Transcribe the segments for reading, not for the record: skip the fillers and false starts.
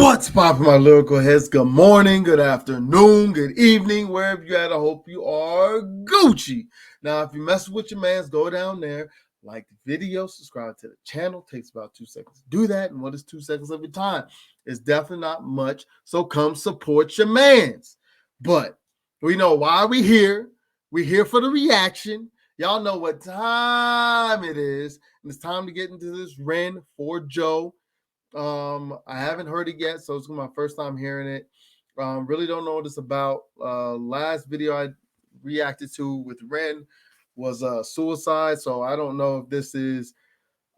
What's poppin', my lyrical heads? Good morning, good afternoon, good evening, wherever you at. I hope you are Gucci. Now, if you mess with your mans, go down there, like the video, subscribe to the channel. Takes about 2 seconds to do that. And what is 2 seconds of your time? It's definitely not much. So come support your mans. But we know why we here. We here for the reaction. Y'all know what time it is. And it's time to get into this Ren for Joe. I haven't heard it yet, so it's my first time hearing it. Really don't know what it's about. Last video I reacted to with Ren was suicide, so I don't know if this is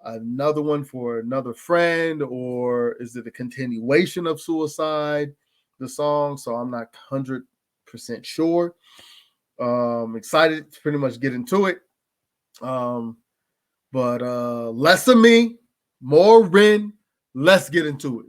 another one for another friend or is it a continuation of suicide, the song. So I'm not 100% sure. Excited to pretty much get into it. But less of me, more Ren. Let's get into it.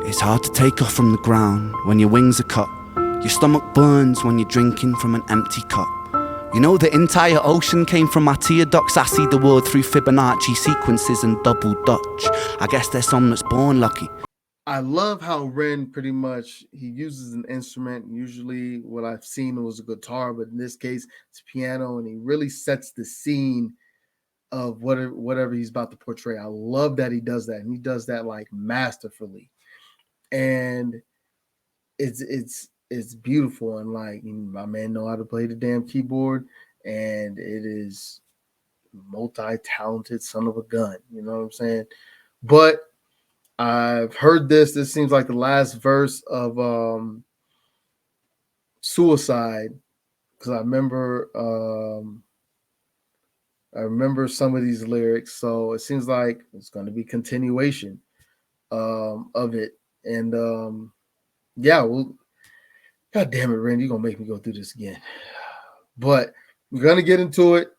It's hard to take off from the ground when your wings are cut. Your stomach burns when you're drinking from an empty cup. You know the entire ocean came from my tear ducts. I see the world through Fibonacci sequences and double Dutch. I guess there's some that's born lucky. I love how Ren pretty much, he uses an instrument. Usually what I've seen was a guitar, but in this case it's piano, and he really sets the scene of whatever he's about to portray. I love that he does that, and he does that like masterfully. And it's beautiful, and like my man know how to play the damn keyboard, and it is multi-talented son of a gun, you know what I'm saying? But I've heard this seems like the last verse of Suicide, because I remember some of these lyrics, so it seems like it's going to be continuation of it. And yeah, well, god damn it, Ren, you're gonna make me go through this again. But we're gonna get into it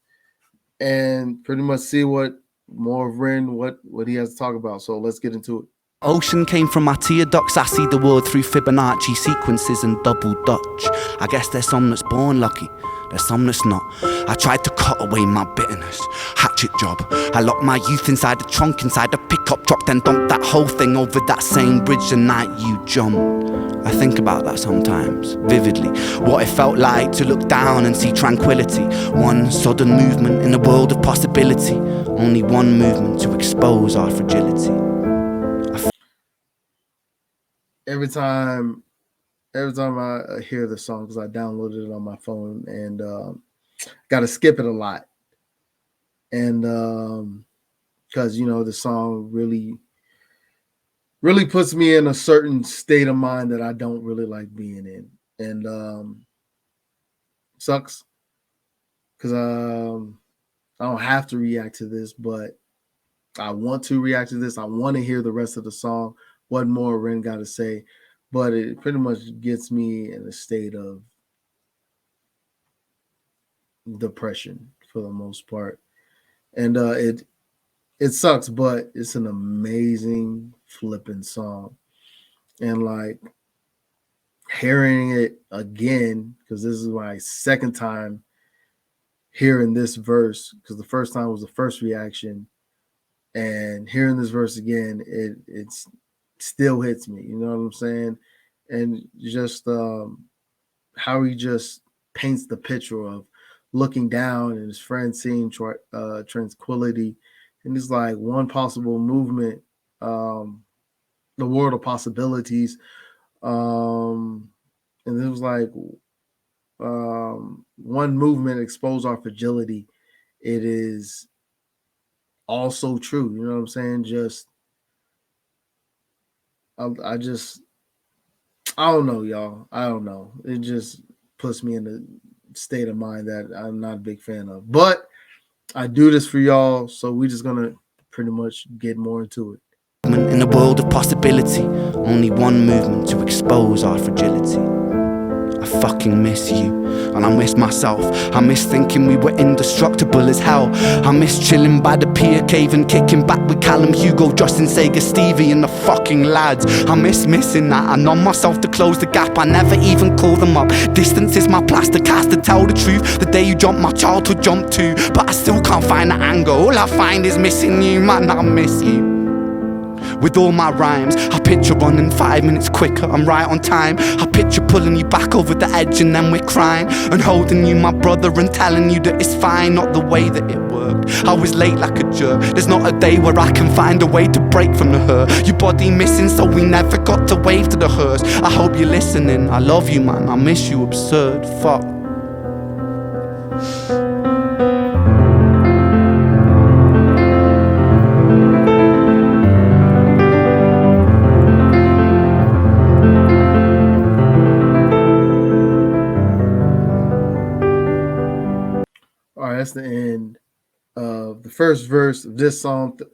and pretty much see what more of Ren, what he has to talk about. So let's get into it. Ocean came from my tear ducts. I see the world through Fibonacci sequences and double Dutch. I guess there's some that's born lucky, there's some that's not. I tried to cut away my bitterness, hatchet job. I locked my youth inside the trunk, inside the pickup truck, then dumped that whole thing over that same bridge the night you jumped. I think about that sometimes, vividly. What it felt like to look down and see tranquility. One sudden movement in a world of possibility. Only one movement to expose our fragility. Every time I hear the song, because I downloaded it on my phone, and got to skip it a lot. And because the song really puts me in a certain state of mind that I don't really like being in, and sucks because I don't have to react to this, but I want to react to this. I want to hear the rest of the song. What more Ren got to say, but it pretty much gets me in a state of depression for the most part, and it sucks, but it's an amazing flipping song, and like hearing it again, because this is my second time hearing this verse, because the first time was the first reaction, and hearing this verse again, it's still hits me, you know what I'm saying? And just how he just paints the picture of looking down and his friend seeing tranquility, and it's like one possible movement, the world of possibilities, and it was like one movement, expose our fragility, it is also true. You know what I'm saying? I just, I don't know, y'all. I don't know. It just puts me in a state of mind that I'm not a big fan of. But I do this for y'all, so we're just gonna pretty much get more into it. In a world of possibility, only one movement to expose our fragility. I fucking miss you, and I miss myself. I miss thinking we were indestructible as hell. I miss chilling by the pier cave and kicking back with Callum, Hugo, Justin, Sega, Stevie and the fucking lads. I miss missing that. I numb myself to close the gap. I never even call them up. Distance is my plaster cast, to tell the truth. The day you jumped, my childhood jumped too. But I still can't find the anger. All I find is missing you, man, I miss you. With all my rhymes, I picture running 5 minutes quicker, I'm right on time. I picture pulling you back over the edge and then we're crying, and holding you, my brother, and telling you that it's fine. Not the way that it worked, I was late like a jerk. There's not a day where I can find a way to break from the hurt. Your body missing, so we never got to wave to the hearse. I hope you're listening, I love you, man, I miss you, absurd, fuck. All right, that's the end of the first verse of this song. I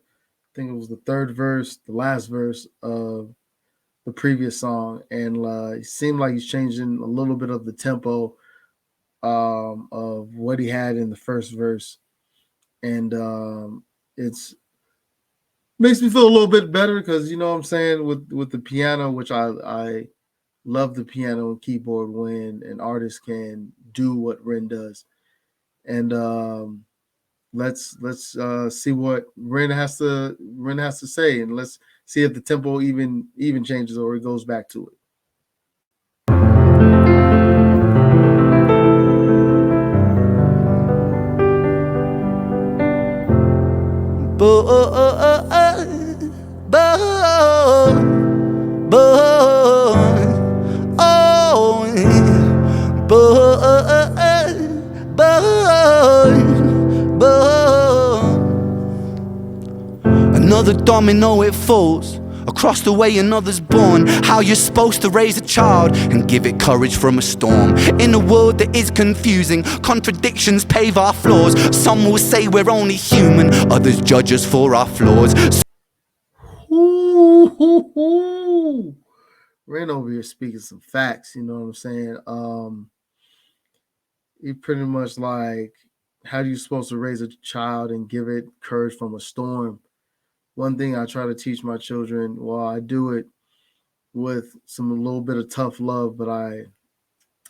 think it was the third verse, the last verse of the previous song, and it seemed like he's changing a little bit of the tempo of what he had in the first verse, and it's makes me feel a little bit better because you know what I'm saying with the piano, which I love the piano and keyboard when an artist can do what Ren does, and let's see what Ren has to say, and let's see if the tempo even changes or it goes back to it. Another domino, it falls. Across the way another's born. How you're supposed to raise a child and give it courage from a storm. In a world that is confusing, contradictions pave our flaws. Some will say we're only human, others judge us for our flaws. Ooh. Ren over here speaking some facts, you know what I'm saying? He pretty much like, how are you supposed to raise a child and give it courage from a storm? One thing I try to teach my children, well, I do it with a little bit of tough love, but I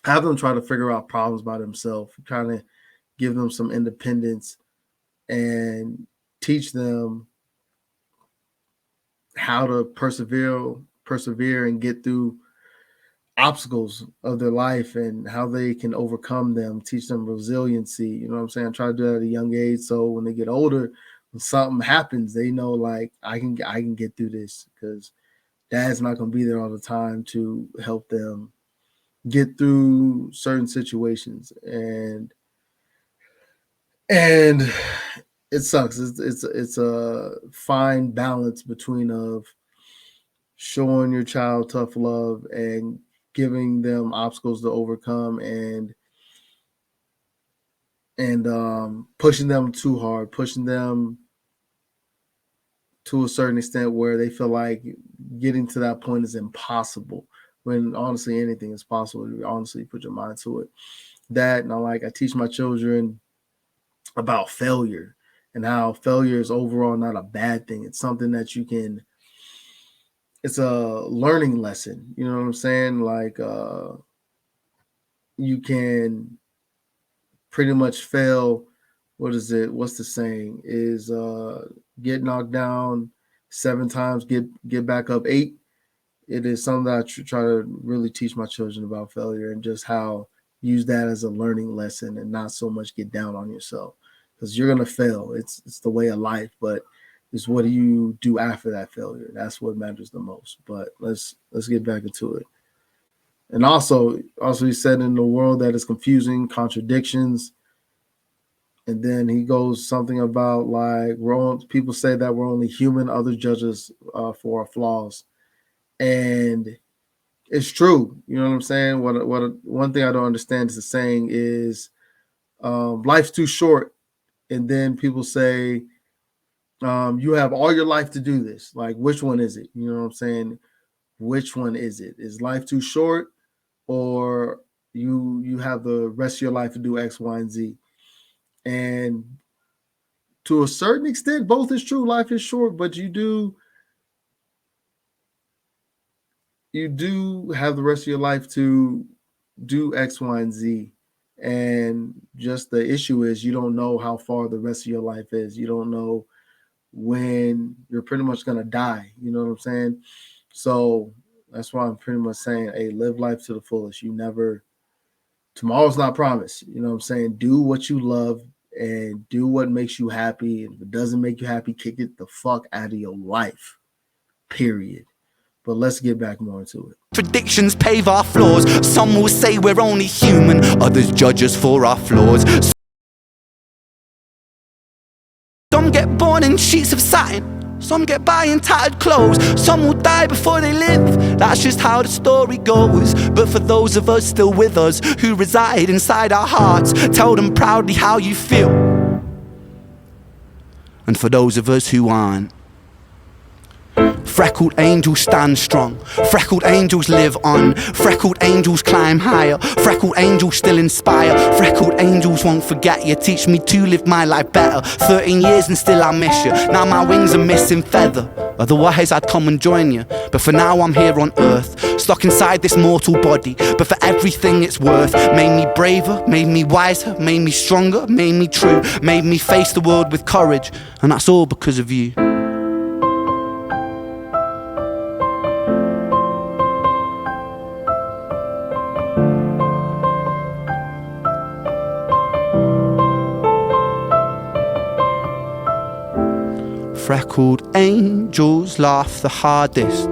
have them try to figure out problems by themselves, kind of give them some independence and teach them how to persevere and get through obstacles of their life and how they can overcome them, teach them resiliency. You know what I'm saying? I try to do that at a young age. So when they get older, when something happens, they know like I can get through this because dad's not going to be there all the time to help them get through certain situations. And it sucks. It's a fine balance between of showing your child tough love and giving them obstacles to overcome and pushing them too hard, pushing them to a certain extent where they feel like getting to that point is impossible. When honestly anything is possible, you honestly put your mind to it. That and I teach my children about failure and how failure is overall not a bad thing. It's something that it's a learning lesson. You know what I'm saying? Like you can pretty much fail. What's the saying? Is get knocked down 7 times, get back up 8. It is something that I try to really teach my children about failure and just how use that as a learning lesson and not so much get down on yourself because you're gonna fail. It's the way of life, but it's what do you do after that failure? That's what matters the most. But let's get back into it. And also he said in the world that is confusing, contradictions. And then he goes something about like people say that we're only human, others judge us for our flaws, and it's true. You know what I'm saying? One thing I don't understand is the saying is life's too short, and then people say you have all your life to do this. Like, which one is it? You know what I'm saying? Which one is it? Is life too short, or you have the rest of your life to do X, Y, and Z? And to a certain extent, both is true. Life is short, but you do have the rest of your life to do X, Y, and Z. And just the issue is you don't know how far the rest of your life is. You don't know when you're pretty much gonna die. You know what I'm saying? So that's why I'm pretty much saying, hey, live life to the fullest. You never tomorrow's not promised. You know what I'm saying? Do what you love and do what makes you happy. And if it doesn't make you happy, kick it the fuck out of your life. Period. But let's get back more into it. Predictions pave our flaws. Some will say we're only human, others judge us for our flaws. Some get born in sheets of satin, some get by in tattered clothes, some will die before they live. That's just how the story goes. But for those of us still with us, who reside inside our hearts, tell them proudly how you feel. And for those of us who aren't, freckled angels stand strong, freckled angels live on, freckled angels climb higher, freckled angels still inspire, freckled angels won't forget you, teach me to live my life better. 13 years and still I miss you, now my wings are missing feather. Otherwise I'd come and join you, but for now I'm here on earth, stuck inside this mortal body. But for everything it's worth, made me braver, made me wiser, made me stronger, made me true, made me face the world with courage, and that's all because of you. Freckled angels laugh the hardest,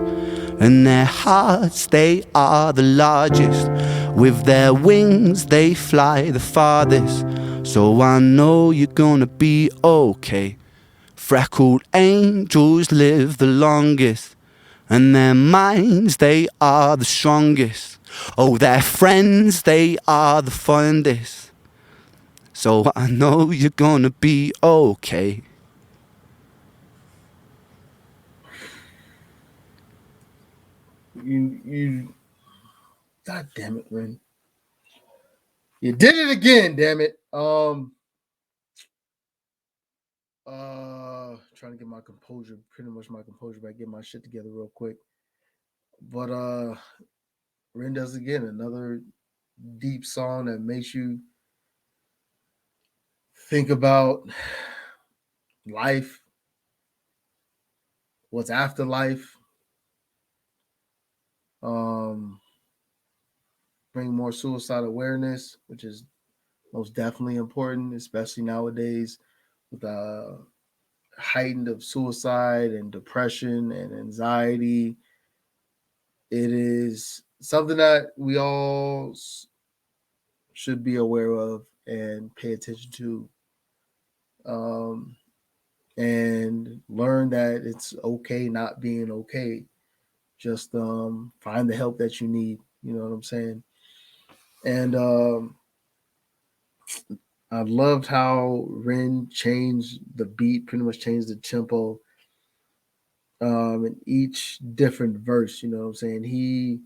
and their hearts, they are the largest. With their wings, they fly the farthest. So I know you're gonna be okay. Freckled angels live the longest, and their minds, they are the strongest. Oh, their friends, they are the fondest. So I know you're gonna be okay. You God damn it, Ren. You did it again, damn it. Trying to get my composure, pretty much my composure back, get my shit together real quick. But Ren does again, another deep song that makes you think about life, what's after life. Bring more suicide awareness, which is most definitely important, especially nowadays with the heightened of suicide and depression and anxiety. It is something that we all should be aware of and pay attention to, um, and learn that it's okay not being okay. Just find the help that you need. You know what I'm saying? And I loved how Ren changed the beat, pretty much changed the tempo in each different verse. You know what I'm saying? He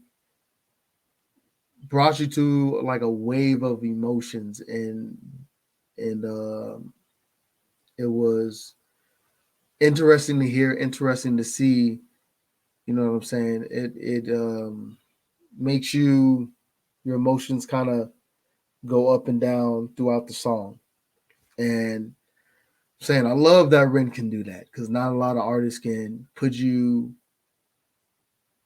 brought you to like a wave of emotions, and it was interesting to hear, interesting to see. You know what I'm saying? It makes your emotions kind of go up and down throughout the song, and I'm saying I love that Ren can do that because not a lot of artists can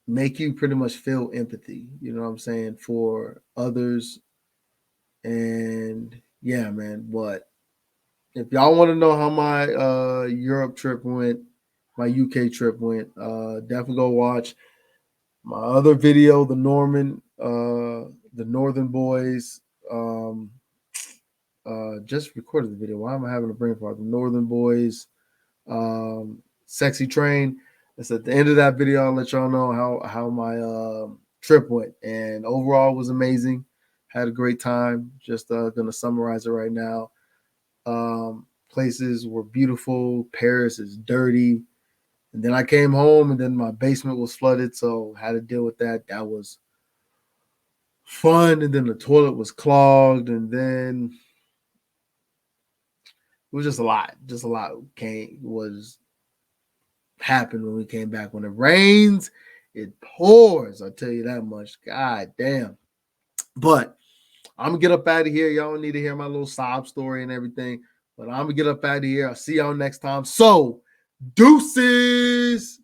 make you pretty much feel empathy. You know what I'm saying, for others. And yeah, man. But if y'all want to know how my Europe trip went, my UK trip went, definitely go watch my other video, the Norman The Northern Boys. Just recorded the video. Why am I having a brain fart? The Northern Boys, Sexy Train. It's at the end of that video. I'll let y'all know how my trip went, and overall was amazing. Had a great time. Just gonna summarize it right now. Places were beautiful. Paris is dirty. And then I came home, and then my basement was flooded, so had to deal with that. That was fun. And then the toilet was clogged, and then it was just a lot. Just a lot happened when we came back. When it rains, it pours. I'll tell you that much. God damn. But I'm gonna get up out of here. Y'all don't need to hear my little sob story and everything. But I'm gonna get up out of here. I'll see y'all next time. So, deuces.